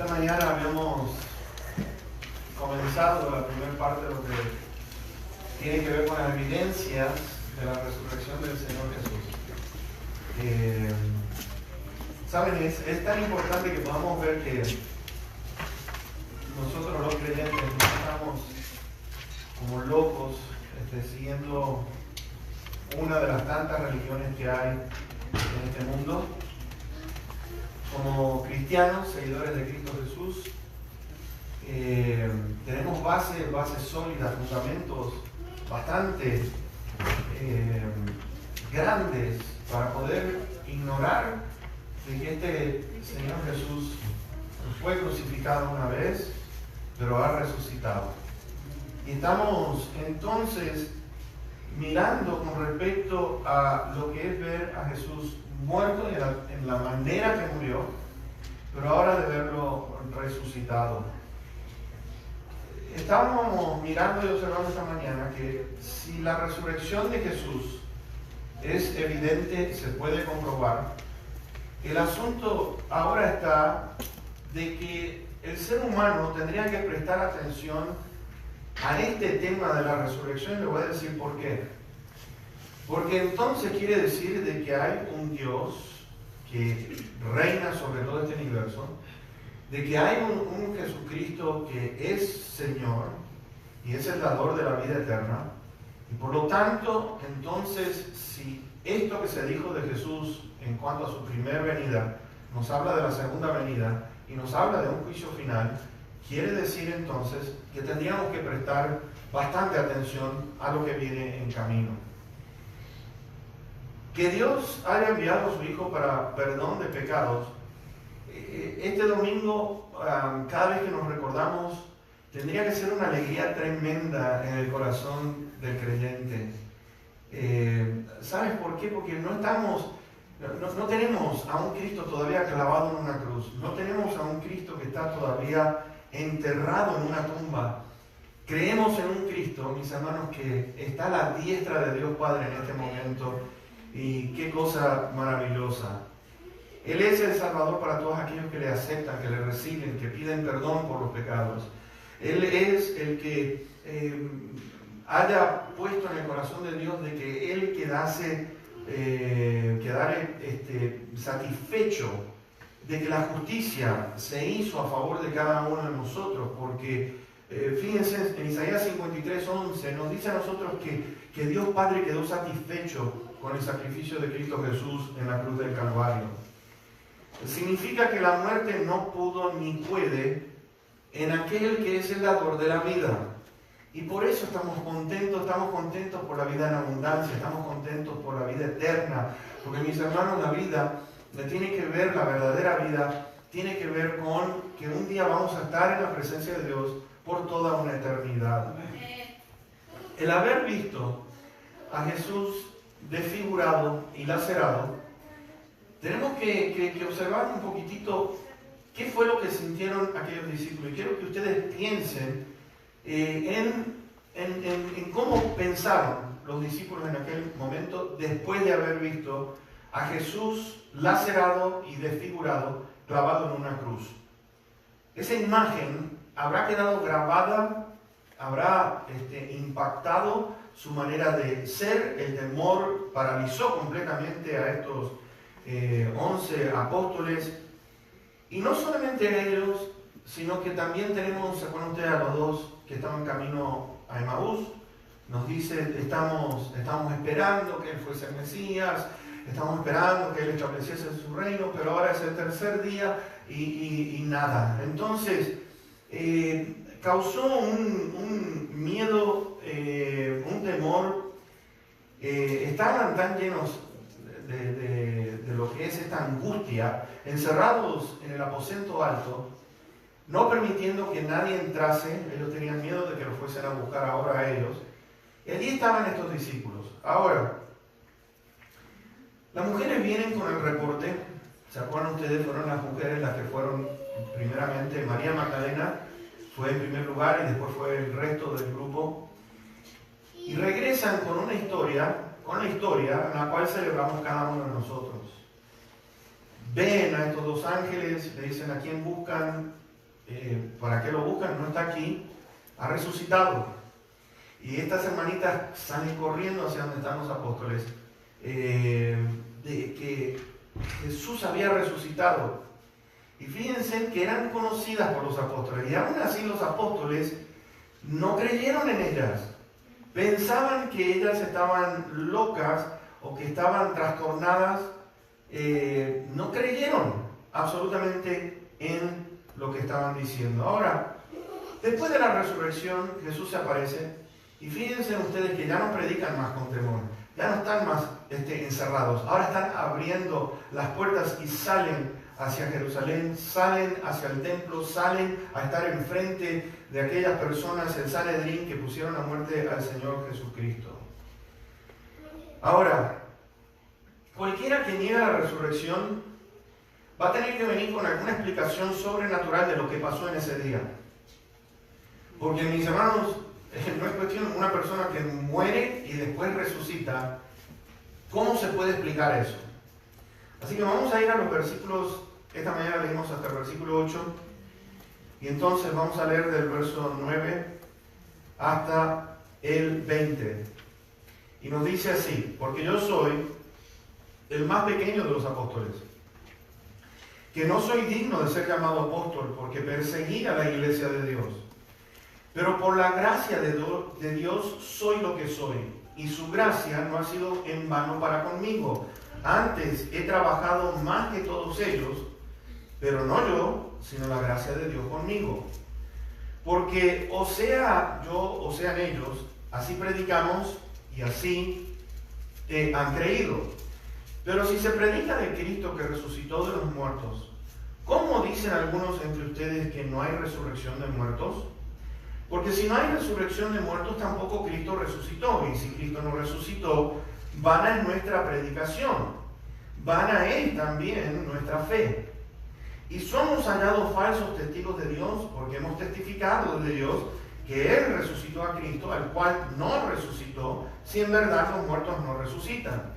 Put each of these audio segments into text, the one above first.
Esta mañana habíamos comenzado la primera parte de lo que tiene que ver con las evidencias de la resurrección del Señor Jesús. Saben, es tan importante que podamos ver que nosotros los creyentes no estamos como locos siguiendo una de las tantas religiones que hay en este mundo. Como cristianos, seguidores de Cristo Jesús, tenemos bases sólidas, fundamentos bastante grandes para poder ignorar de que este Señor Jesús fue crucificado una vez, pero ha resucitado. Y estamos entonces mirando con respecto a lo que es ver a Jesús muerto en la manera que murió, pero ahora de verlo resucitado. Estábamos mirando y observando esta mañana que si la resurrección de Jesús es evidente, se puede comprobar, el asunto ahora está de que el ser humano tendría que prestar atención a este tema de la resurrección. Le voy a decir por qué. Porque entonces quiere decir de que hay un Dios que reina sobre todo este universo, de que hay un Jesucristo que es Señor y es el dador de la vida eterna. Y por lo tanto, entonces, si esto que se dijo de Jesús en cuanto a su primera venida nos habla de la segunda venida y nos habla de un juicio final, quiere decir entonces que tendríamos que prestar bastante atención a lo que viene en camino. Que Dios haya enviado a su Hijo para perdón de pecados, este domingo, cada vez que nos recordamos, tendría que ser una alegría tremenda en el corazón del creyente. ¿Sabes por qué? Porque no tenemos a un Cristo todavía clavado en una cruz, no tenemos a un Cristo que está todavía enterrado en una tumba. Creemos en un Cristo, mis hermanos, que está a la diestra de Dios Padre en este momento. Y qué cosa maravillosa. Él es el Salvador para todos aquellos que le aceptan, que le reciben, que piden perdón por los pecados. Él es el que haya puesto en el corazón de Dios de que Él quedare satisfecho de que la justicia se hizo a favor de cada uno de nosotros, porque fíjense, en Isaías 53:11 nos dice a nosotros que Dios Padre quedó satisfecho con el sacrificio de Cristo Jesús en la cruz del Calvario. Significa que la muerte no pudo ni puede en aquel que es el dador de la vida. Y por eso estamos contentos por la vida en abundancia, estamos contentos por la vida eterna, porque mis hermanos, la vida tiene que ver, la verdadera vida, tiene que ver con que un día vamos a estar en la presencia de Dios por toda una eternidad. El haber visto a Jesús desfigurado y lacerado, tenemos que observar un poquitito qué fue lo que sintieron aquellos discípulos. Y quiero que ustedes piensen en cómo pensaron los discípulos en aquel momento después de haber visto a Jesús lacerado y desfigurado, clavado en una cruz. Esa imagen habrá quedado grabada, habrá impactado su manera de ser. El temor paralizó completamente a estos 11 apóstoles. Y no solamente a ellos, sino que también tenemos, ¿se acuerdan ustedes a los dos que estaban camino a Emaús? Nos dice, estamos esperando que Él fuese el Mesías, estamos esperando que Él estableciese su reino, pero ahora es el tercer día y nada. Entonces, causó un miedo, un temor. Estaban tan llenos de lo que es esta angustia, encerrados en el aposento alto, no permitiendo que nadie entrase. Ellos tenían miedo de que los fuesen a buscar ahora a ellos. Y allí estaban estos discípulos. Ahora, las mujeres vienen con el reporte. ¿Se acuerdan ustedes? Fueron las mujeres las que fueron primeramente. María Magdalena fue en primer lugar y después fue el resto del grupo. Y regresan con una historia, en la cual celebramos cada uno de nosotros. Ven a estos dos ángeles, le dicen a quién buscan, ¿para qué lo buscan? No está aquí, ha resucitado. Y estas hermanitas salen corriendo hacia donde están los apóstoles, de que Jesús había resucitado. Y fíjense que eran conocidas por los apóstoles, y aún así los apóstoles no creyeron en ellas. Pensaban que ellas estaban locas o que estaban trastornadas. No creyeron absolutamente en lo que estaban diciendo. Ahora, después de la resurrección, Jesús se aparece, y fíjense ustedes que ya no predican más con temor, ya no están más encerrados, ahora están abriendo las puertas y salen hacia Jerusalén, salen hacia el templo, salen a estar enfrente de aquellas personas, el Sanedrín, que pusieron a muerte al Señor Jesucristo. Ahora, cualquiera que niegue la resurrección va a tener que venir con alguna explicación sobrenatural de lo que pasó en ese día. Porque, mis hermanos, no es cuestión de una persona que muere y después resucita. ¿Cómo se puede explicar eso? Así que vamos a ir a los versículos. Esta mañana leímos hasta el versículo 8. Y entonces vamos a leer del verso 9 hasta el 20. Y nos dice así: porque yo soy el más pequeño de los apóstoles, que no soy digno de ser llamado apóstol, porque perseguí a la iglesia de Dios. Pero por la gracia de Dios soy lo que soy, y su gracia no ha sido en vano para conmigo. Antes he trabajado más que todos ellos, pero no yo, sino la gracia de Dios conmigo. Porque o sea yo o sean ellos, así predicamos y así han creído. Pero si se predica de Cristo que resucitó de los muertos, ¿cómo dicen algunos entre ustedes que no hay resurrección de muertos? Porque si no hay resurrección de muertos, tampoco Cristo resucitó. Y si Cristo no resucitó, vana es nuestra predicación, vana es también nuestra fe. Y somos hallados falsos testigos de Dios, porque hemos testificado de Dios que Él resucitó a Cristo, al cual no resucitó, si en verdad los muertos no resucitan.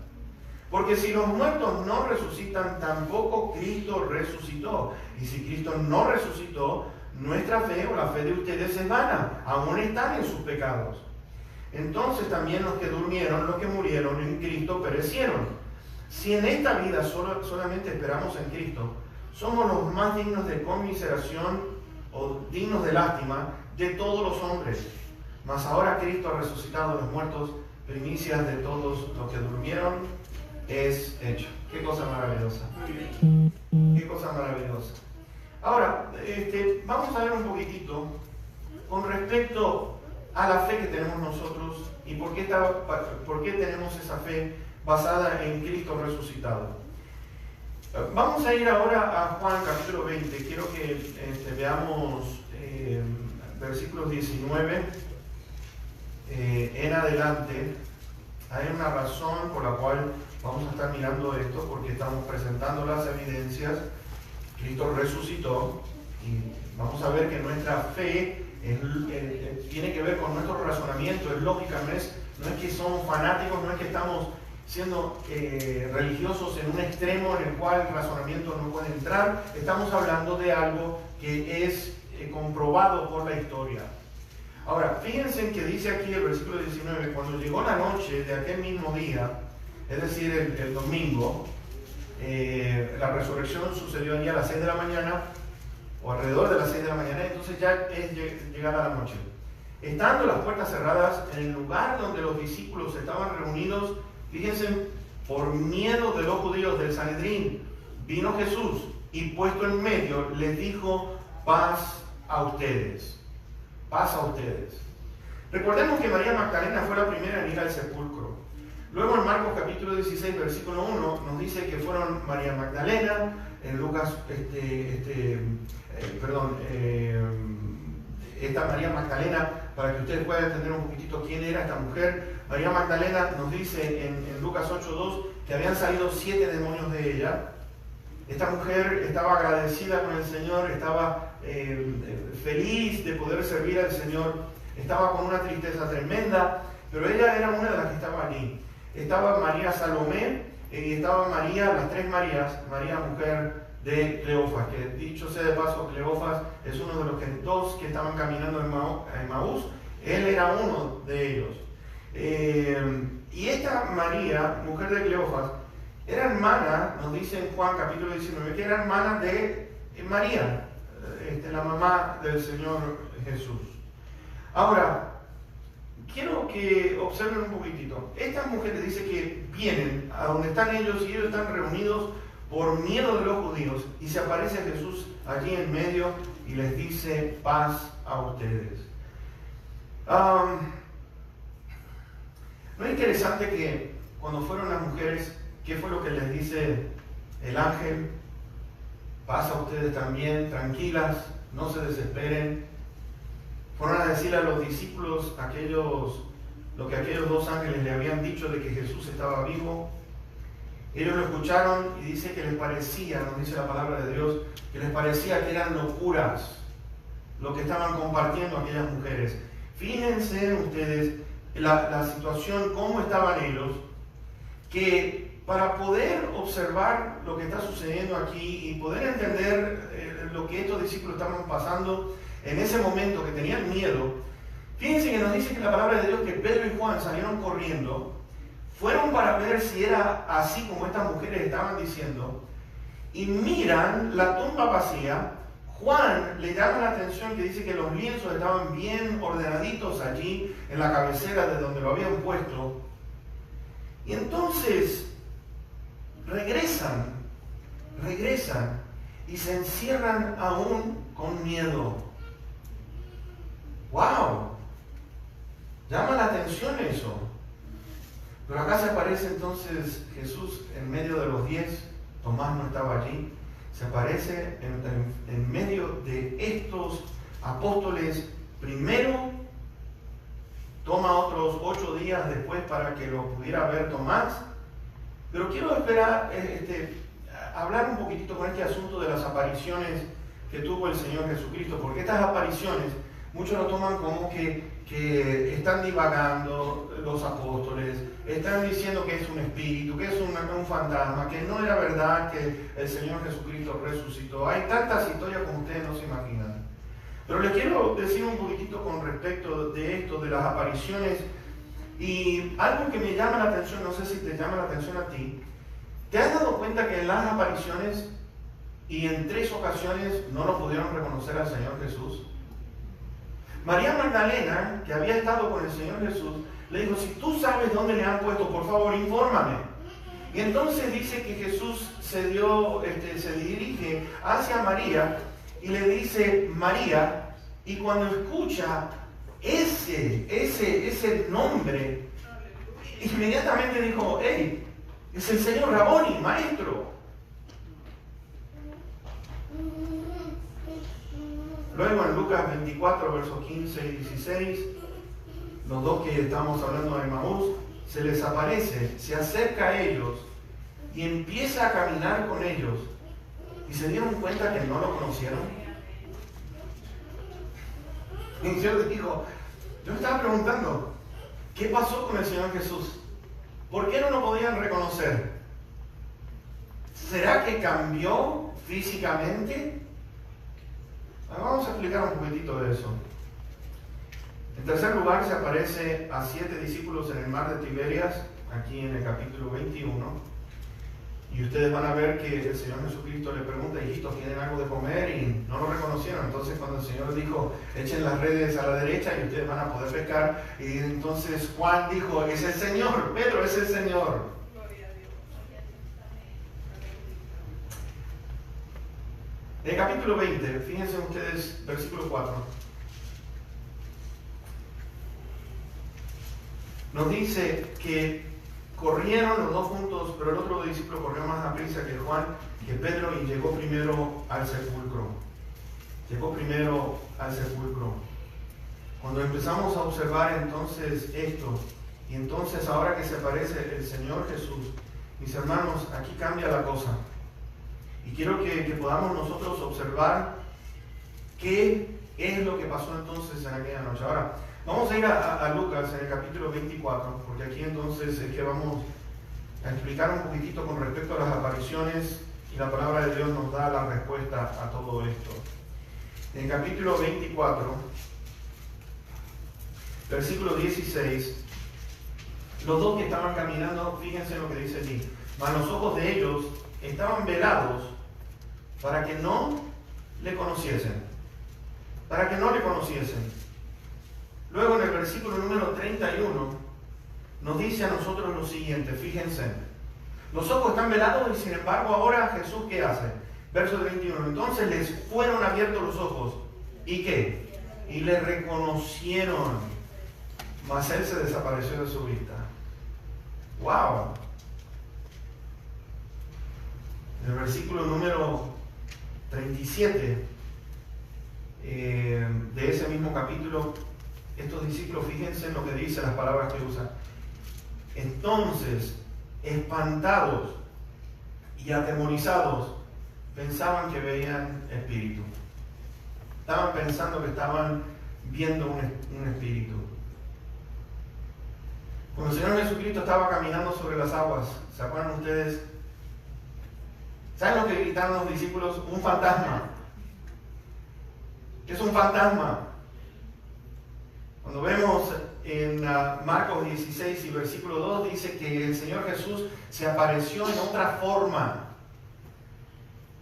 Porque si los muertos no resucitan, tampoco Cristo resucitó. Y si Cristo no resucitó, nuestra fe o la fe de ustedes es vana, aún están en sus pecados. Entonces también los que durmieron, los que murieron en Cristo, perecieron. Si en esta vida solamente esperamos en Cristo, somos los más dignos de conmiseración o dignos de lástima de todos los hombres. Mas ahora Cristo ha resucitado de los muertos, primicias de todos los que durmieron es hecho. Qué cosa maravillosa. Qué cosa maravillosa. Ahora, vamos a ver un poquitito con respecto a la fe que tenemos nosotros y por qué tenemos esa fe basada en Cristo resucitado. Vamos a ir ahora a Juan capítulo 20. Quiero que veamos versículos 19 en adelante. Hay una razón por la cual vamos a estar mirando esto, porque estamos presentando las evidencias. Cristo resucitó y vamos a ver que nuestra fe tiene que ver con nuestro razonamiento, es lógica, no es que somos fanáticos, no es que estamos siendo religiosos en un extremo en el cual el razonamiento no puede entrar. Estamos hablando de algo que es comprobado por la historia. Ahora, fíjense que dice aquí el versículo 19, cuando llegó la noche de aquel mismo día, es decir, el domingo, la resurrección sucedió allí a las 6 de la mañana, o alrededor de las 6 de la mañana, entonces ya es llegada la noche. Estando las puertas cerradas, en el lugar donde los discípulos estaban reunidos, fíjense, por miedo de los judíos del Sanedrín, vino Jesús y puesto en medio les dijo: paz a ustedes. Paz a ustedes. Recordemos que María Magdalena fue la primera en ir al sepulcro. Luego en Marcos capítulo 16, versículo 1, nos dice que fueron María Magdalena, en Lucas, esta María Magdalena, para que ustedes puedan entender un poquitito quién era esta mujer. María Magdalena nos dice en Lucas 8:2 que habían salido 7 demonios de ella. Esta mujer estaba agradecida con el Señor, estaba feliz de poder servir al Señor, estaba con una tristeza tremenda, pero ella era una de las que estaba allí. Estaba María Salomé y estaba María, las 3 Marías, María mujer de Cleofas, que dicho sea de paso, Cleofas es uno de los dos que estaban caminando a Emaús. Él era uno de ellos. Y esta María, mujer de Cleofas, era hermana, nos dice en Juan capítulo 19, que era hermana de María, la mamá del Señor Jesús. Ahora, quiero que observen un poquitito. Estas mujeres dice que vienen a donde están ellos y ellos están reunidos por miedo de los judíos, y se aparece Jesús allí en medio y les dice paz a ustedes. ¿No es interesante que cuando fueron las mujeres, qué fue lo que les dice el ángel? Paz a ustedes también, tranquilas, no se desesperen. Fueron a decirle a los discípulos lo que aquellos dos ángeles le habían dicho de que Jesús estaba vivo. Ellos lo escucharon y dice que les parecía, nos dice la palabra de Dios, que les parecía que eran locuras lo que estaban compartiendo aquellas mujeres. Fíjense ustedes la situación, cómo estaban ellos, que para poder observar lo que está sucediendo aquí y poder entender lo que estos discípulos estaban pasando en ese momento, que tenían miedo, fíjense que nos dice que la palabra de Dios que Pedro y Juan salieron corriendo, fueron para ver si era así como estas mujeres estaban diciendo, y miran la tumba vacía. Juan le llama la atención que dice que los lienzos estaban bien ordenaditos allí en la cabecera de donde lo habían puesto. Y entonces regresan y se encierran aún con miedo. ¡Wow! Llama la atención eso. Pero acá se aparece entonces Jesús en medio de los 10. Tomás no estaba allí. Se aparece en medio de estos apóstoles. Primero, toma otros 8 días después para que lo pudiera ver Tomás. Pero quiero hablar un poquitito con este asunto de las apariciones que tuvo el Señor Jesucristo, porque estas apariciones muchos lo toman como que están divagando los apóstoles, están diciendo que es un espíritu, que es un fantasma, que no era verdad que el Señor Jesucristo resucitó. Hay tantas historias como ustedes no se imaginan. Pero les quiero decir un poquitito con respecto de esto, de las apariciones, y algo que me llama la atención, no sé si te llama la atención a ti. ¿Te has dado cuenta que en las apariciones y en 3 ocasiones no lo pudieron reconocer al Señor Jesús? María Magdalena, que había estado con el Señor Jesús, le dijo, si tú sabes dónde le han puesto, por favor, infórmame. Y entonces dice que Jesús se dirige hacia María y le dice, María, y cuando escucha ese nombre, inmediatamente dijo, hey, es el Señor Raboni, maestro. Luego en Lucas 24, versos 15 y 16, los dos que estamos hablando de Emaús, se les aparece, se acerca a ellos y empieza a caminar con ellos. Y se dieron cuenta que no lo conocieron. Y el Señor les dijo, yo me estaba preguntando, ¿qué pasó con el Señor Jesús? ¿Por qué no lo podían reconocer? ¿Será que cambió físicamente? Vamos a explicar un poquitito de eso. En tercer lugar, se aparece a 7 discípulos en el mar de Tiberias, aquí en el capítulo 21. Y ustedes van a ver que el Señor Jesucristo le pregunta, hijitos, ¿tienen algo de comer? Y no lo reconocieron. Entonces cuando el Señor dijo, echen las redes a la derecha y ustedes van a poder pescar. Y entonces Juan dijo, es el Señor, Pedro es el Señor. En el capítulo 20, fíjense ustedes, versículo 4. Nos dice que corrieron los dos juntos, pero el otro discípulo corrió más a prisa que Juan, que Pedro, y llegó primero al sepulcro. Cuando empezamos a observar entonces esto, y entonces ahora que se aparece el Señor Jesús, mis hermanos, aquí cambia la cosa. Y quiero que podamos nosotros observar qué es lo que pasó entonces en aquella noche. Ahora, vamos a ir a Lucas en el capítulo 24, porque aquí entonces es que vamos a explicar un poquitito con respecto a las apariciones Y la palabra de Dios nos da la respuesta a todo esto. En el capítulo 24, versículo 16, los dos que estaban caminando, fíjense lo que dice allí. Mas los ojos de ellos estaban velados para que no le conociesen. Para que no le conociesen. Luego en el versículo número 31 nos dice a nosotros lo siguiente, fíjense. Los ojos están velados y sin embargo ahora Jesús ¿qué hace? Verso 31. Entonces les fueron abiertos los ojos. ¿Y qué? Y le reconocieron. Mas él se desapareció de su vista. ¡Wow! En el versículo número 37 de ese mismo capítulo, estos discípulos, fíjense en lo que dice, las palabras que usan. Entonces, espantados y atemorizados, pensaban que veían espíritu. Estaban pensando que estaban viendo un espíritu. Cuando el Señor Jesucristo estaba caminando sobre las aguas, ¿se acuerdan ustedes? ¿Saben lo que gritaron los discípulos? Un fantasma. ¿Qué es un fantasma? Cuando vemos en Marcos 16 y versículo 2, dice que el Señor Jesús se apareció en otra forma.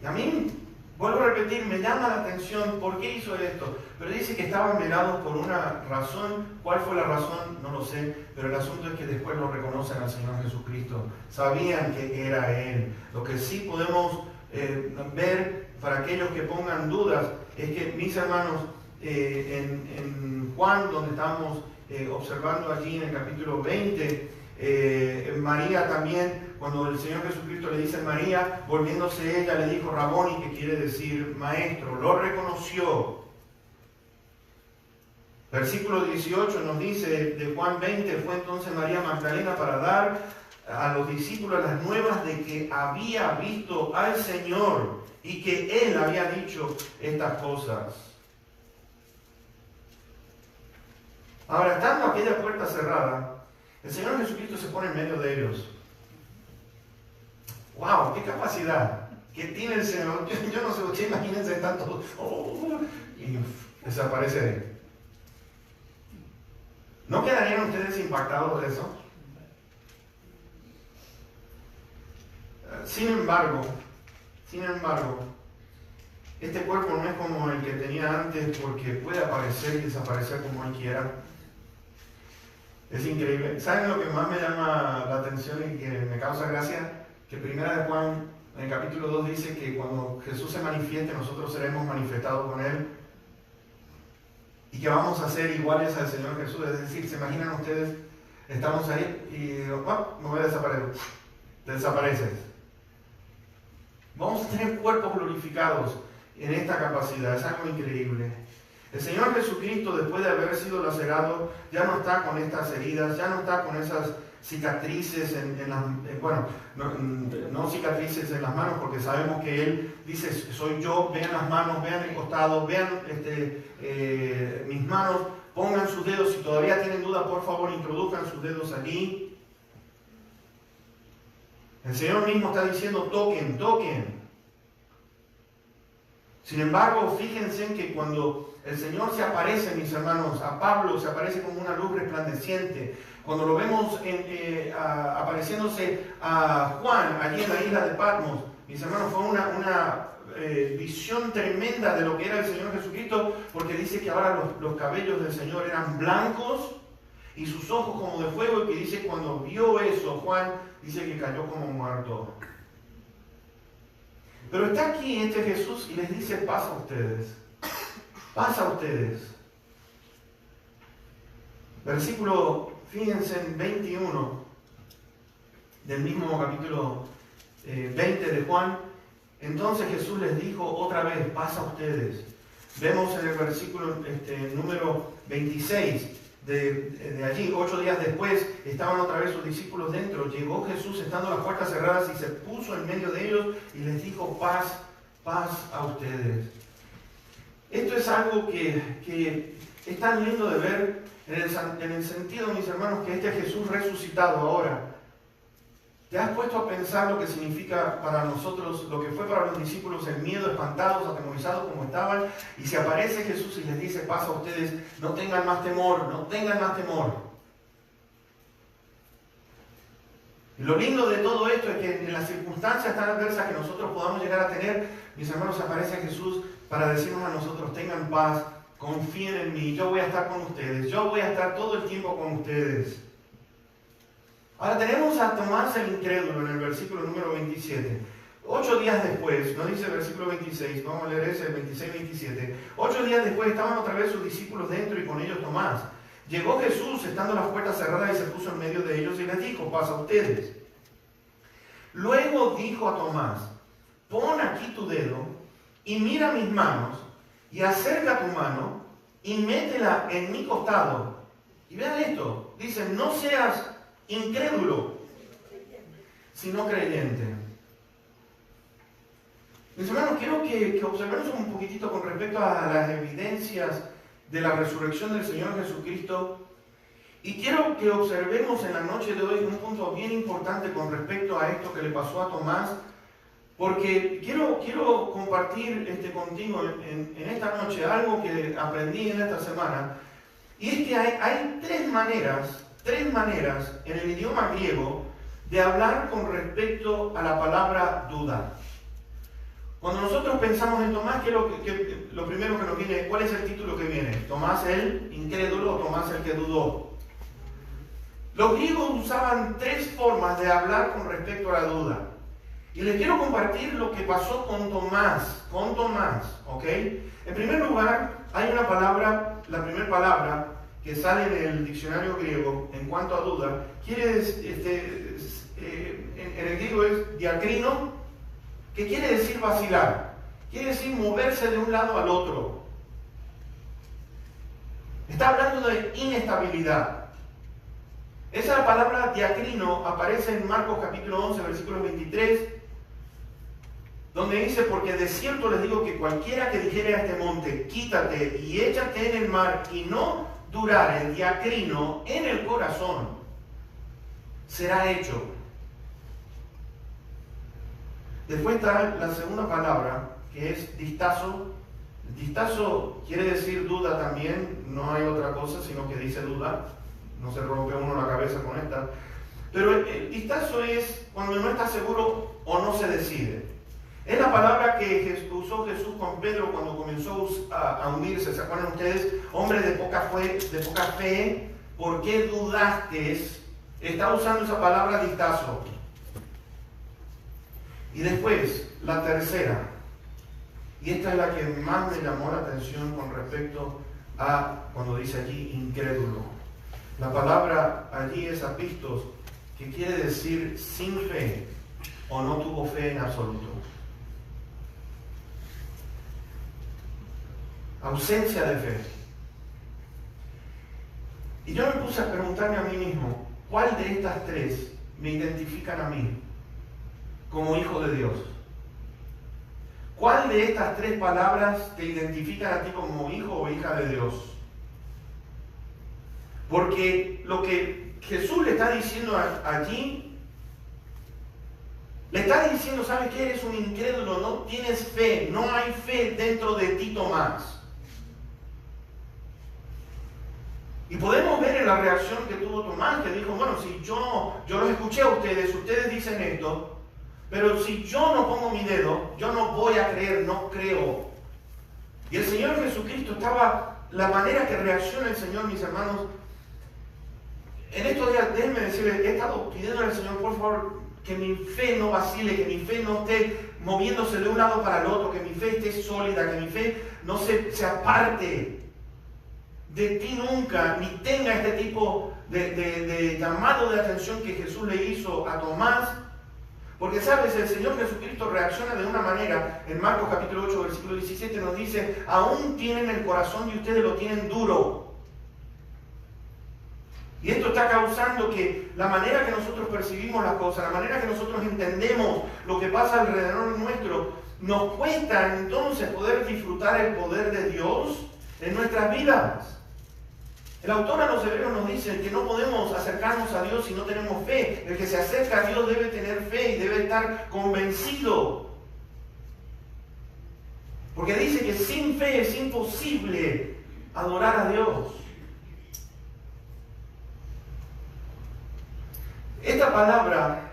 Y a mí, vuelvo a repetir, me llama la atención por qué hizo esto. Pero dice que estaban velados por una razón. ¿Cuál fue la razón? No lo sé. Pero el asunto es que después lo reconocen al Señor Jesucristo. Sabían que era Él. Lo que sí podemos ver para aquellos que pongan dudas es que, mis hermanos, en Juan, donde estamos observando allí en el capítulo 20, María también, cuando el Señor Jesucristo le dice a María, volviéndose ella, le dijo Raboni, que quiere decir maestro, lo reconoció. Versículo 18 nos dice de Juan 20, fue entonces María Magdalena para dar a los discípulos las nuevas de que había visto al Señor y que Él había dicho estas cosas. Ahora, estando aquella puerta cerrada, el Señor Jesucristo se pone en medio de ellos. ¡Wow! ¡Qué capacidad que tiene el Señor! Yo no sé, ustedes imagínense tanto. Y desaparece de Él. ¿No quedarían ustedes impactados de eso? Sin embargo, este cuerpo no es como el que tenía antes, porque puede aparecer y desaparecer como Él quiera. Es increíble. ¿Saben lo que más me llama la atención y que me causa gracia? Que primera de Juan, en el capítulo 2, dice que cuando Jesús se manifieste, nosotros seremos manifestados con Él y que vamos a ser iguales al Señor Jesús. Es decir, ¿se imaginan ustedes? Estamos ahí y me voy a desaparecer. Te desapareces. Vamos a tener cuerpos glorificados en esta capacidad. Es algo increíble. El Señor Jesucristo, después de haber sido lacerado, ya no está con estas heridas, ya no está con esas cicatrices no cicatrices en las manos, porque sabemos que Él dice, soy yo, vean las manos, vean el costado, vean mis manos, pongan sus dedos, si todavía tienen duda, por favor, introduzcan sus dedos allí. El Señor mismo está diciendo, toquen, toquen. Sin embargo, fíjense en que cuando el Señor se aparece, mis hermanos, a Pablo se aparece como una luz resplandeciente. Cuando lo vemos apareciéndose a Juan allí en la isla de Patmos, mis hermanos, fue una visión tremenda de lo que era el Señor Jesucristo, porque dice que ahora los cabellos del Señor eran blancos y sus ojos como de fuego, y que dice cuando vio eso Juan, dice que cayó como muerto. Pero está aquí este Jesús y les dice, pasa a ustedes. Pasa a ustedes. Versículo, fíjense en 21 del mismo capítulo 20 de Juan. Entonces Jesús les dijo otra vez, pasa a ustedes. Vemos en el versículo número 26 de allí, 8 días después, estaban otra vez sus discípulos dentro. Llegó Jesús estando las puertas cerradas y se puso en medio de ellos y les dijo, paz, paz a ustedes. Esto es algo que es tan lindo de ver en el sentido, mis hermanos, que este Jesús resucitado ahora ¿Te has puesto a pensar lo que significa para nosotros, lo que fue para los discípulos el miedo, espantados, atemorizados como estaban? Y si aparece Jesús y les dice, paz a ustedes, no tengan más temor, no tengan más temor. Y lo lindo de todo esto es que en las circunstancias tan adversas que nosotros podamos llegar a tener, mis hermanos, aparece Jesús para decirnos a nosotros, tengan paz, confíen en mí, yo voy a estar con ustedes, yo voy a estar todo el tiempo con ustedes. Ahora tenemos a Tomás el incrédulo en el versículo número 27. 8 días después, no dice el versículo 26, vamos a leer ese, 26-27. 8 días después estaban otra vez sus discípulos dentro y con ellos Tomás. Llegó Jesús estando las puertas cerradas y se puso en medio de ellos y les dijo, paz a ustedes. Luego dijo a Tomás, pon aquí tu dedo y mira mis manos y acerca tu mano y métela en mi costado. Y vean esto, dice, no seas incrédulo, sino creyente. Mis hermanos, quiero que observemos un poquitito con respecto a las evidencias de la resurrección del Señor Jesucristo. Y quiero que observemos en la noche de hoy un punto bien importante con respecto a esto que le pasó a Tomás, porque quiero compartir contigo en esta noche algo que aprendí en esta semana, y es que hay tres maneras en el idioma griego de hablar con respecto a la palabra duda. Cuando nosotros pensamos en Tomás, lo primero que nos viene, ¿cuál es el título que viene? ¿Tomás el incrédulo o Tomás el que dudó? Los griegos usaban tres formas de hablar con respecto a la duda. Y les quiero compartir lo que pasó con Tomás, ¿ok? En primer lugar, hay una palabra, la primera palabra que sale en el diccionario griego en cuanto a duda, en el griego es diacrino, que quiere decir vacilar, quiere decir moverse de un lado al otro. Está hablando de inestabilidad. Esa palabra diacrino aparece en Marcos capítulo 11, versículo 23, donde dice, porque de cierto les digo que cualquiera que dijere a este monte, quítate y échate en el mar, y no durare el diacrino en el corazón, será hecho. Después está la segunda palabra, que es distazo. Distazo quiere decir duda también, no hay otra cosa sino que dice duda. No se rompe uno la cabeza con esta. Pero el distazo es cuando no está seguro o no se decide. Es la palabra que usó Jesús con Pedro cuando comenzó a unirse. ¿Se acuerdan ustedes? Hombre de poca fe, ¿por qué dudaste? Está usando esa palabra distazo. Y después, la tercera. Y esta es la que más me llamó la atención con respecto a cuando dice aquí incrédulo. La palabra allí es apistos, que quiere decir sin fe o no tuvo fe en absoluto. Ausencia de fe. Y yo me puse a preguntarme a mí mismo, ¿cuál de estas tres me identifican a mí como hijo de Dios? ¿Cuál de estas tres palabras te identifican a ti como hijo o hija de Dios? Porque lo que Jesús le está diciendo allí, le está diciendo, ¿sabes qué? Eres un incrédulo, no tienes fe, no hay fe dentro de ti, Tomás. Y podemos ver en la reacción que tuvo Tomás, que dijo, bueno, si yo los escuché a ustedes dicen esto, pero si yo no pongo mi dedo, yo no voy a creer, no creo. Y el Señor Jesucristo la manera que reacciona el Señor, mis hermanos, en estos días, déjenme decirles, he estado pidiendo al Señor, por favor, que mi fe no vacile, que mi fe no esté moviéndose de un lado para el otro, que mi fe esté sólida, que mi fe no se aparte de ti nunca, ni tenga este tipo de llamado de atención que Jesús le hizo a Tomás. Porque, ¿sabes? El Señor Jesucristo reacciona de una manera. En Marcos capítulo 8, versículo 17 nos dice, aún tienen el corazón y ustedes lo tienen duro. Y esto está causando que la manera que nosotros percibimos las cosas, la manera que nosotros entendemos lo que pasa alrededor nuestro, nos cuesta entonces poder disfrutar el poder de Dios en nuestras vidas. El autor a los hebreos nos dice que no podemos acercarnos a Dios si no tenemos fe. El que se acerca a Dios debe tener fe y debe estar convencido. Porque dice que sin fe es imposible adorar a Dios. Esta palabra,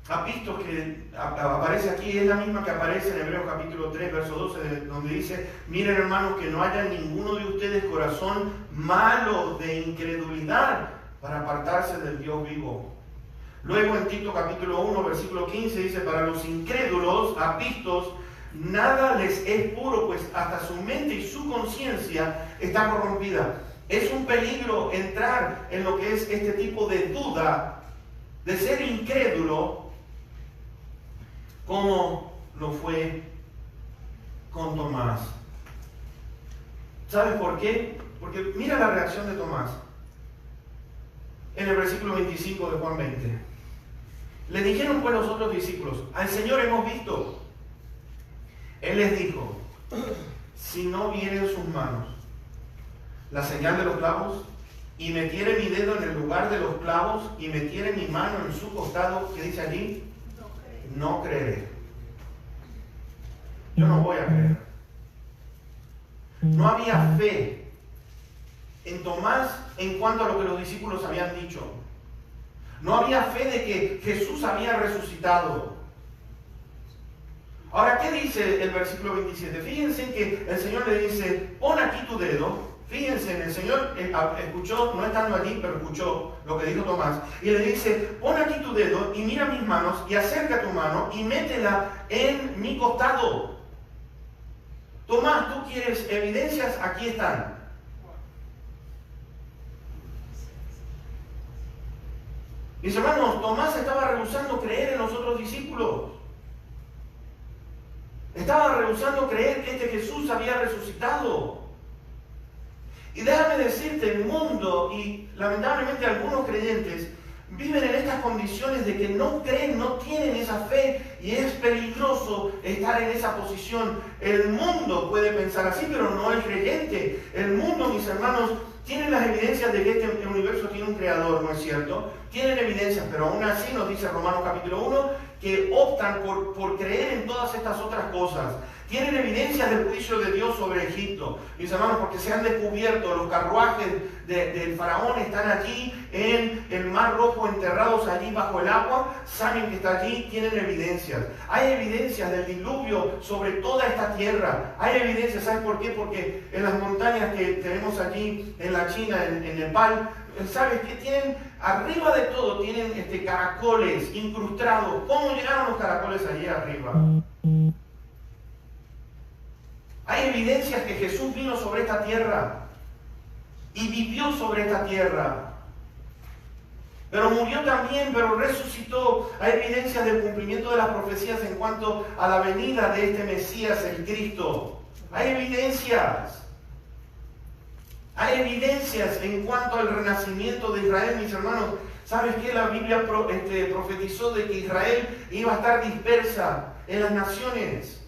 apistos, que aparece aquí, es la misma que aparece en Hebreos capítulo 3, verso 12, donde dice: miren, hermanos, que no haya en ninguno de ustedes corazón malo de incredulidad para apartarse del Dios vivo. Luego en Tito capítulo 1, versículo 15 dice: para los incrédulos, apistos, nada les es puro, pues hasta su mente y su conciencia está corrompida. Es un peligro entrar en lo que es este tipo de duda, de ser incrédulo, como lo fue con Tomás. ¿Sabes por qué? Porque mira la reacción de Tomás. En el versículo 25 de Juan 20. Le dijeron pues los otros discípulos: al Señor hemos visto. Él les dijo: si no viere en sus manos la señal de los clavos, y metiere mi dedo en el lugar de los clavos, y metiere mi mano en su costado, ¿qué dice allí? No creeré. Yo no voy a creer. No había fe en Tomás en cuanto a lo que los discípulos habían dicho. No había fe de que Jesús había resucitado. Ahora, ¿qué dice el versículo 27? Fíjense que el Señor le dice: pon aquí tu dedo. Fíjense, el Señor escuchó, no estando allí, pero escuchó lo que dijo Tomás. Y le dice: pon aquí tu dedo y mira mis manos y acerca tu mano y métela en mi costado. Tomás, ¿tú quieres evidencias? Aquí están. Mis hermanos, Tomás estaba rehusando creer en los otros discípulos. Estaba rehusando creer que este Jesús había resucitado. Y déjame decirte, el mundo y lamentablemente algunos creyentes viven en estas condiciones de que no creen, no tienen esa fe, y es peligroso estar en esa posición. El mundo puede pensar así, pero no el creyente. El mundo, mis hermanos, tiene las evidencias de que este universo tiene un creador, ¿no es cierto? Tienen evidencias, pero aún así nos dice Romanos capítulo 1 que optan por creer en todas estas otras cosas. Tienen evidencias del juicio de Dios sobre Egipto, mis hermanos, porque se han descubierto los carruajes del faraón, están allí en el mar Rojo, enterrados allí bajo el agua, saben que está allí, tienen evidencias. Hay evidencias del diluvio sobre toda esta tierra. Hay evidencias, ¿sabes por qué? Porque en las montañas que tenemos allí en la China, en Nepal, ¿sabes qué? Tienen, arriba de todo, tienen caracoles incrustados. ¿Cómo llegaron los caracoles allí arriba? Hay evidencias que Jesús vino sobre esta tierra y vivió sobre esta tierra. Pero murió también, pero resucitó. Hay evidencias del cumplimiento de las profecías en cuanto a la venida de este Mesías, el Cristo. Hay evidencias. Hay evidencias en cuanto al renacimiento de Israel, mis hermanos. ¿Sabes qué? La Biblia profetizó de que Israel iba a estar dispersa en las naciones.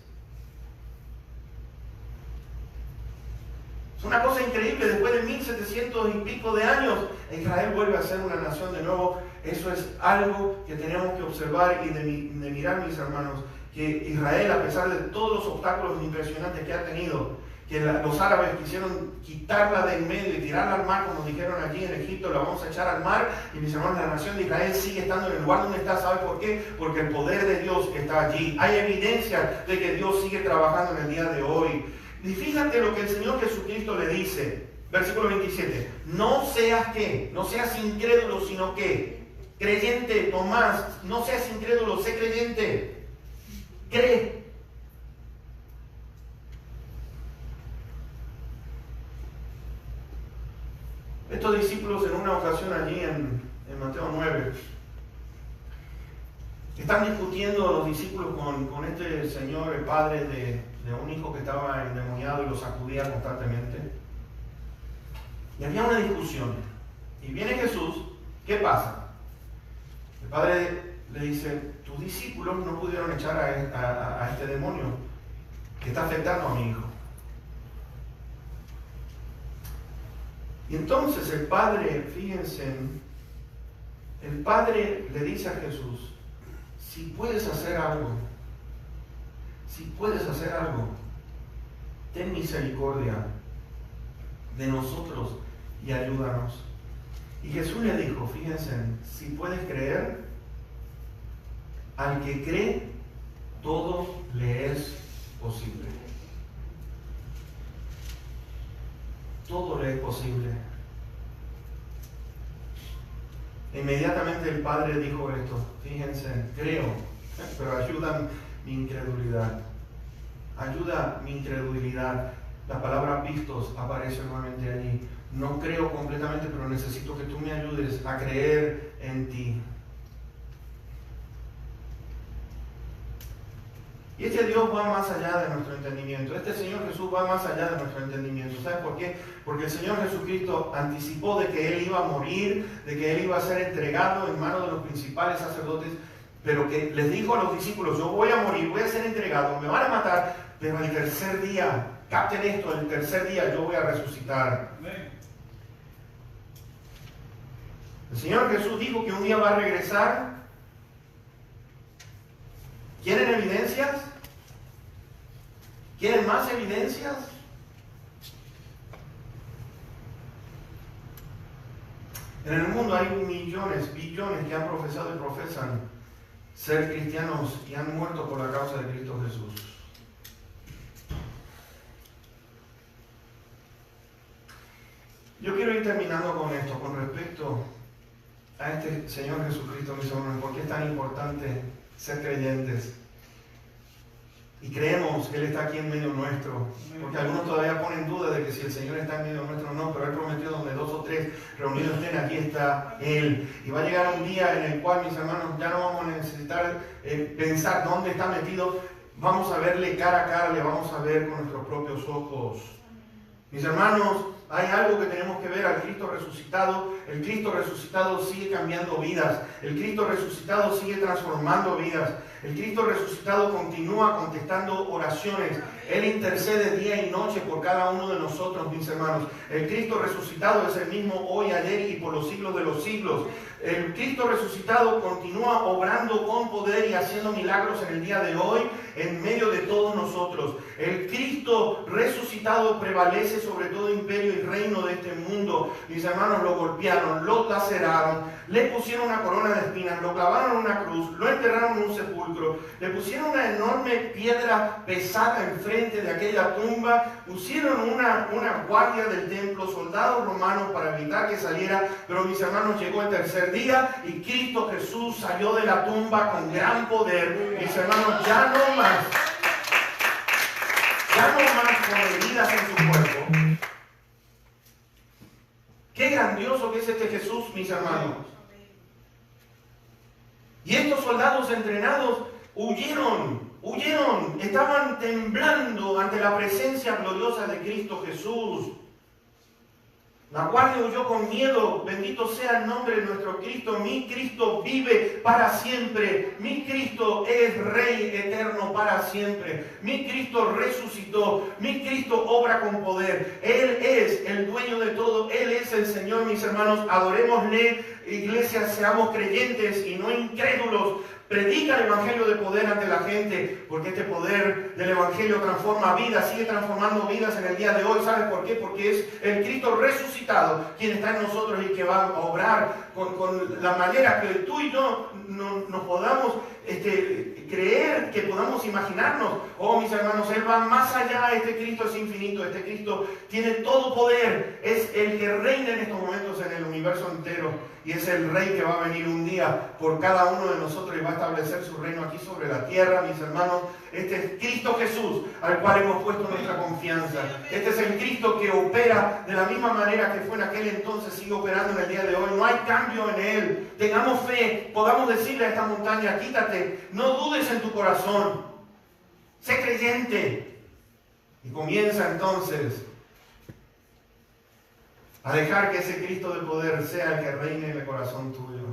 Es una cosa increíble, después de 1700 y pico de años, Israel vuelve a ser una nación de nuevo. Eso es algo que tenemos que observar y de mirar, mis hermanos, que Israel, a pesar de todos los obstáculos impresionantes que ha tenido, que los árabes quisieron quitarla de en medio y tirarla al mar, como dijeron allí en Egipto, la vamos a echar al mar, y mis hermanos, la nación de Israel sigue estando en el lugar donde está. ¿Sabe por qué? Porque el poder de Dios está allí. Hay evidencia de que Dios sigue trabajando en el día de hoy. Y fíjate lo que el Señor Jesucristo le dice, versículo 27, no seas ¿qué? No seas incrédulo, sino que creyente. Tomás, no seas incrédulo, sé creyente, cree. Estos discípulos en una ocasión allí en Mateo 9, están discutiendo los discípulos con este señor, el padre de un hijo que estaba endemoniado y lo sacudía constantemente. Y había una discusión. Y viene Jesús, ¿qué pasa? El padre le dice: tus discípulos no pudieron echar a este demonio que está afectando a mi hijo. Y entonces el Padre, fíjense, el Padre le dice a Jesús, si puedes hacer algo, ten misericordia de nosotros y ayúdanos. Y Jesús le dijo, fíjense, si puedes creer, al que cree, todo le es posible. Todo le es posible. Inmediatamente el Padre dijo esto, fíjense, creo, pero ayuda mi incredulidad. Ayuda mi incredulidad. La palabra pistos aparece nuevamente allí. No creo completamente, pero necesito que tú me ayudes a creer en ti. Y este Dios va más allá de nuestro entendimiento. Este Señor Jesús va más allá de nuestro entendimiento. ¿Sabes por qué? Porque el Señor Jesucristo anticipó de que Él iba a morir, de que Él iba a ser entregado en manos de los principales sacerdotes, pero que les dijo a los discípulos, yo voy a morir, voy a ser entregado, me van a matar, pero el tercer día, capten esto, el tercer día yo voy a resucitar. El Señor Jesús dijo que un día va a regresar. ¿Quieren evidencias? ¿Quieren más evidencias? En el mundo hay millones, billones que han profesado y profesan ser cristianos y han muerto por la causa de Cristo Jesús. Yo quiero ir terminando con esto, con respecto a este Señor Jesucristo, mis hermanos, ¿por qué es tan importante ser creyentes? Y creemos que Él está aquí en medio nuestro, porque algunos todavía ponen duda de que si el Señor está en medio nuestro o no, pero Él prometió donde 2 o 3 reunidos estén, aquí está Él. Y va a llegar un día en el cual, mis hermanos, ya no vamos a necesitar pensar dónde está metido, vamos a verle cara a cara, le vamos a ver con nuestros propios ojos. Mis hermanos, hay algo que tenemos que ver al Cristo resucitado. El Cristo resucitado sigue cambiando vidas. El Cristo resucitado sigue transformando vidas. El Cristo resucitado continúa contestando oraciones. Él intercede día y noche por cada uno de nosotros, mis hermanos. El Cristo resucitado es el mismo hoy, ayer y por los siglos de los siglos. El Cristo resucitado continúa obrando con poder y haciendo milagros en el día de hoy, en medio de todos nosotros. El Cristo resucitado prevalece sobre todo imperio y reino de este mundo. Mis hermanos, lo golpearon, lo laceraron, le pusieron una corona de espinas, lo clavaron en una cruz, lo enterraron en un sepulcro, le pusieron una enorme piedra pesada enfrente de aquella tumba, pusieron una guardia del templo, soldados romanos para evitar que saliera, pero mis hermanos, llegó el tercer día y Cristo Jesús salió de la tumba con gran poder. Mis hermanos, ya no más con heridas en su cuerpo. Qué grandioso que es este Jesús, mis hermanos. Y estos soldados entrenados huyeron, estaban temblando ante la presencia gloriosa de Cristo Jesús. La guardia huyó con miedo. Bendito sea el nombre de nuestro Cristo. Mi Cristo vive para siempre. Mi Cristo es Rey eterno para siempre. Mi Cristo resucitó. Mi Cristo obra con poder. Él es el dueño de todo. Él es el Señor, mis hermanos. Adorémosle, iglesia, seamos creyentes y no incrédulos. Predica el Evangelio de poder ante la gente, porque este poder del Evangelio transforma vidas, sigue transformando vidas en el día de hoy. ¿Sabes por qué? Porque es el Cristo resucitado quien está en nosotros y que va a obrar con la manera que tú y yo nos podamos creer, que podamos imaginarnos. Oh, mis hermanos, Él va más allá. Este Cristo es infinito, este Cristo tiene todo poder, es el que reina en estos momentos en el universo entero. Y es el Rey que va a venir un día por cada uno de nosotros y va a establecer su reino aquí sobre la tierra, mis hermanos. Este es Cristo Jesús, al cual hemos puesto nuestra confianza. Este es el Cristo que opera de la misma manera que fue en aquel entonces, sigue operando en el día de hoy. No hay cambio en Él. Tengamos fe, podamos decirle a esta montaña, quítate, no dudes en tu corazón. Sé creyente. Y comienza entonces a dejar que ese Cristo de poder sea el que reine en el corazón tuyo.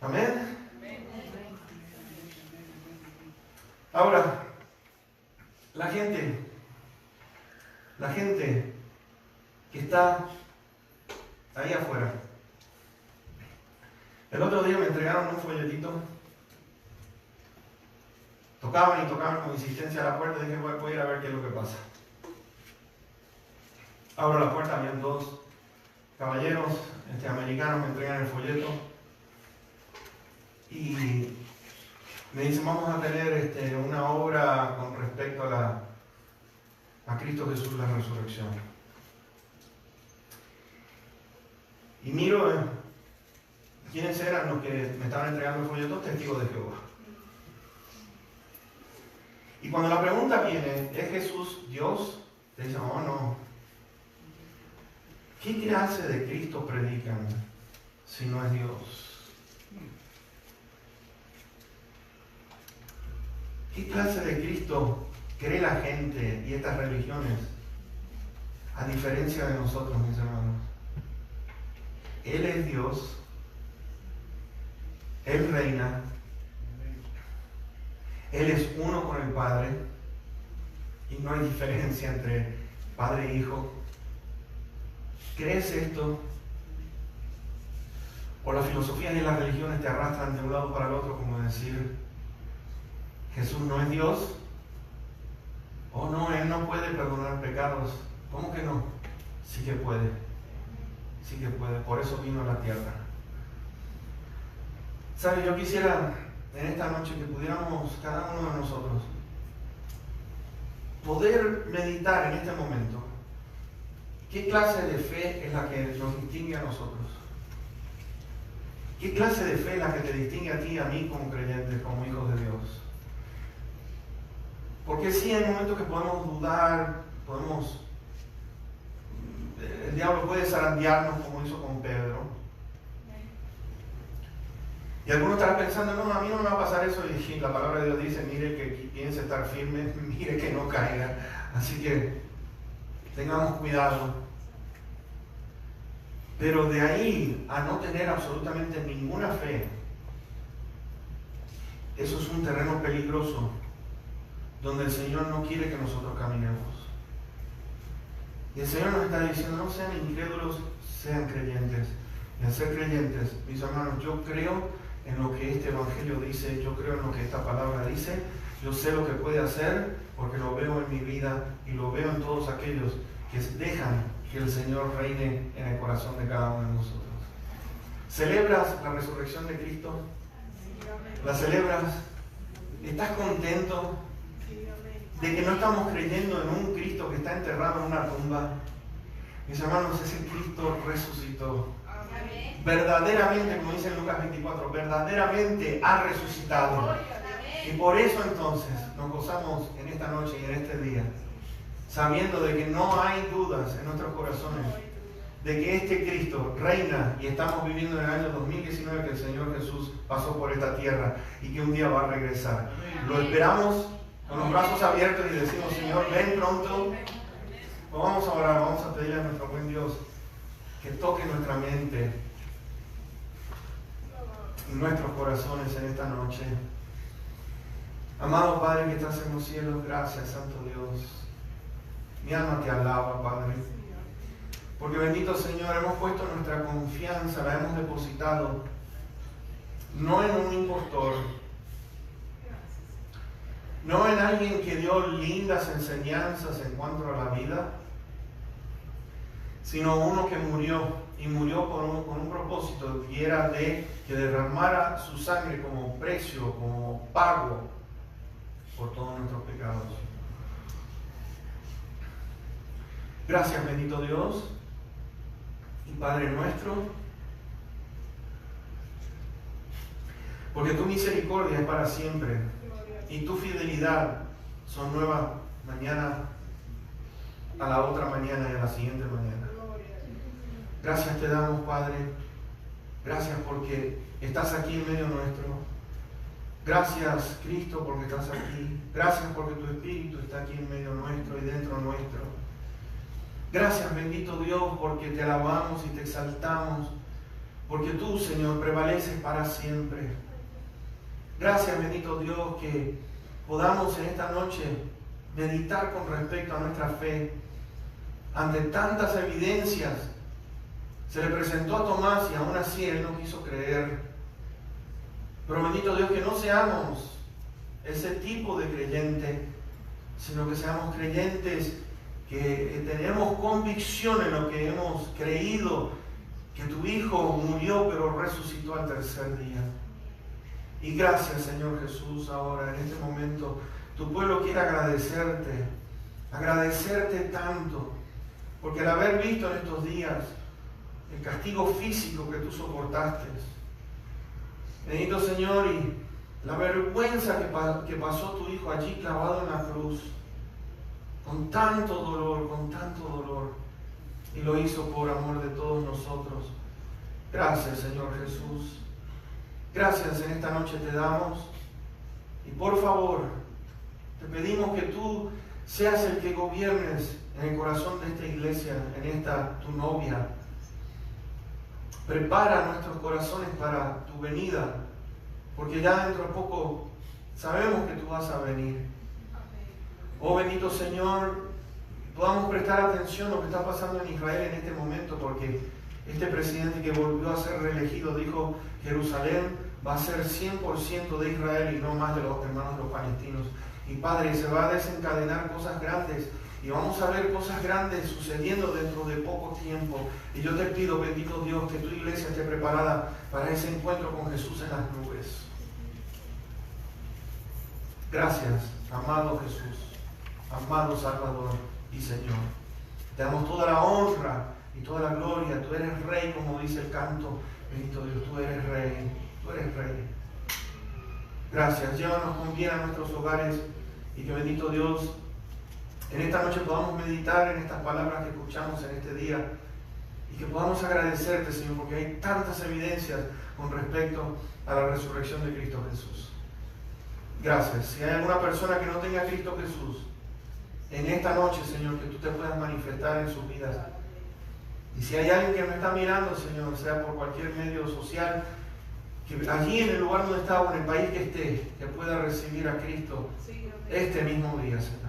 Amén. Ahora, la gente que está ahí afuera. El otro día me entregaron un folletito. Tocaban y tocaban con insistencia a la puerta y dije, voy a ir a ver qué es lo que pasa. Abro la puerta, habían dos caballeros americanos, me entregan el folleto y me dicen, vamos a tener una obra con respecto a Cristo Jesús, la resurrección. Y miro quiénes eran los que me estaban entregando el folleto, testigos de Jehová. Y cuando la pregunta viene, ¿es Jesús Dios? Te dicen, oh no. ¿Qué clase de Cristo predican si no es Dios? ¿Qué clase de Cristo cree la gente y estas religiones? A diferencia de nosotros, mis hermanos. Él es Dios. Él reina. Él es uno con el Padre. Y no hay diferencia entre Padre e Hijo. ¿Crees esto? O las filosofías y las religiones te arrastran de un lado para el otro, como decir, Jesús no es Dios. Oh no, Él no puede perdonar pecados. ¿Cómo que no? Sí que puede. Sí que puede. Por eso vino a la tierra. ¿Sabe? Yo quisiera en esta noche que pudiéramos, cada uno de nosotros, poder meditar en este momento. ¿Qué clase de fe es la que nos distingue a nosotros? ¿Qué clase de fe es la que te distingue a ti y a mí como creyentes, como hijos de Dios? Porque sí hay momentos que podemos dudar, el diablo puede zarandearnos como hizo con Pedro. Y algunos estarán pensando, no, a mí no me va a pasar eso. Y la palabra de Dios dice, mire que piense estar firme, mire que no caiga. Así que tengamos cuidado. Pero de ahí a no tener absolutamente ninguna fe, eso es un terreno peligroso, donde el Señor no quiere que nosotros caminemos. Y el Señor nos está diciendo, no sean incrédulos, sean creyentes. Y al ser creyentes, mis hermanos, yo creo en lo que este Evangelio dice, yo creo en lo que esta palabra dice, yo sé lo que puede hacer, porque lo veo en mi vida y lo veo en todos aquellos que dejan que el Señor reine en el corazón de cada uno de nosotros. ¿Celebras la resurrección de Cristo? ¿La celebras? ¿Estás contento de que no estamos creyendo en un Cristo que está enterrado en una tumba? Mis hermanos, ese Cristo resucitó. Verdaderamente, como dice en Lucas 24, verdaderamente ha resucitado. Y por eso entonces nos gozamos en esta noche y en este día, sabiendo de que no hay dudas en nuestros corazones de que este Cristo reina y estamos viviendo en el año 2019 que el Señor Jesús pasó por esta tierra y que un día va a regresar. Lo esperamos con los brazos abiertos y decimos, Señor, ven pronto. Pues vamos a orar, vamos a pedirle a nuestro buen Dios que toque nuestra mente y nuestros corazones en esta noche. Amado Padre que estás en los cielos, gracias, Santo Dios. Mi alma te alaba, Padre. Porque bendito Señor, hemos puesto nuestra confianza, la hemos depositado, no en un impostor, no en alguien que dio lindas enseñanzas en cuanto a la vida, sino uno que murió, y murió con un propósito, y era de que derramara su sangre como precio, como pago por todos nuestros pecados. Gracias, bendito Dios y Padre nuestro, porque tu misericordia es para siempre y tu fidelidad son nuevas mañana a la otra mañana y a la siguiente mañana. Gracias te damos, Padre. Gracias porque estás aquí en medio nuestro. Gracias, Cristo, porque estás aquí. Gracias porque tu Espíritu está aquí en medio nuestro y dentro nuestro. Gracias, bendito Dios, porque te alabamos y te exaltamos, porque tú, Señor, prevaleces para siempre. Gracias, bendito Dios, que podamos en esta noche meditar con respecto a nuestra fe ante tantas evidencias, se le presentó a Tomás y aún así él no quiso creer. Pero bendito Dios, que no seamos ese tipo de creyente, sino que seamos creyentes que tenemos convicción en lo que hemos creído, que tu Hijo murió pero resucitó al tercer día. Y gracias, Señor Jesús, ahora en este momento tu pueblo quiere agradecerte tanto, porque al haber visto en estos días el castigo físico que tú soportaste, bendito Señor, y la vergüenza que pasó tu Hijo allí clavado en la cruz, con tanto dolor, y lo hizo por amor de todos nosotros. Gracias, Señor Jesús. Gracias en esta noche te damos, y por favor, te pedimos que tú seas el que gobiernes en el corazón de esta iglesia, en esta tu novia. Prepara nuestros corazones para tu venida, porque ya dentro de poco sabemos que tú vas a venir. Oh bendito Señor, podamos prestar atención a lo que está pasando en Israel en este momento, porque este presidente que volvió a ser reelegido dijo: Jerusalén va a ser 100% de Israel y no más de los hermanos los palestinos. Y Padre, se va a desencadenar cosas grandes y vamos a ver cosas grandes sucediendo dentro de poco tiempo. Y yo te pido, bendito Dios, que tu iglesia esté preparada para ese encuentro con Jesús en las nubes. Gracias, amado Jesús, amado Salvador y Señor. Te damos toda la honra y toda la gloria. Tú eres Rey, como dice el canto. Bendito Dios, tú eres Rey, tú eres Rey. Gracias, llévanos con bien a nuestros hogares y que, bendito Dios, en esta noche podamos meditar en estas palabras que escuchamos en este día y que podamos agradecerte, Señor, porque hay tantas evidencias con respecto a la resurrección de Cristo Jesús. Gracias. Si hay alguna persona que no tenga a Cristo Jesús, en esta noche, Señor, que tú te puedas manifestar en sus vidas. Y si hay alguien que me está mirando, Señor, sea por cualquier medio social, que allí en el lugar donde está o en el país que esté, que pueda recibir a Cristo este mismo día, Señor.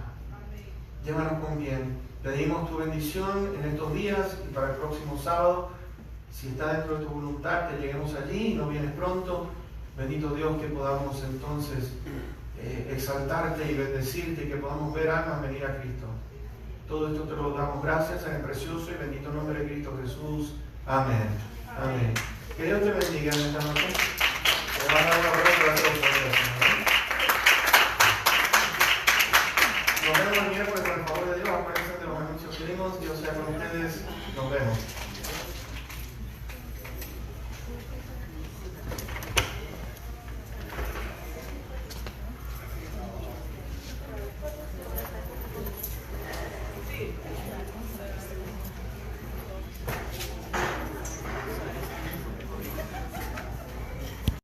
Llévanos con bien. Pedimos tu bendición en estos días y para el próximo sábado. Si está dentro de tu voluntad, que lleguemos allí y no vienes pronto. Bendito Dios, que podamos entonces exaltarte y bendecirte y que podamos ver almas venir a Cristo. Todo esto te lo damos gracias en el precioso y bendito nombre de Cristo Jesús. Amén. Amén. Que Dios te bendiga en esta noche. Te van a dar una buena gracia. Nos vemos el miércoles por el favor de Dios. Acuérdense de los anuncios que dimos. Dios sea con ustedes. Nos vemos.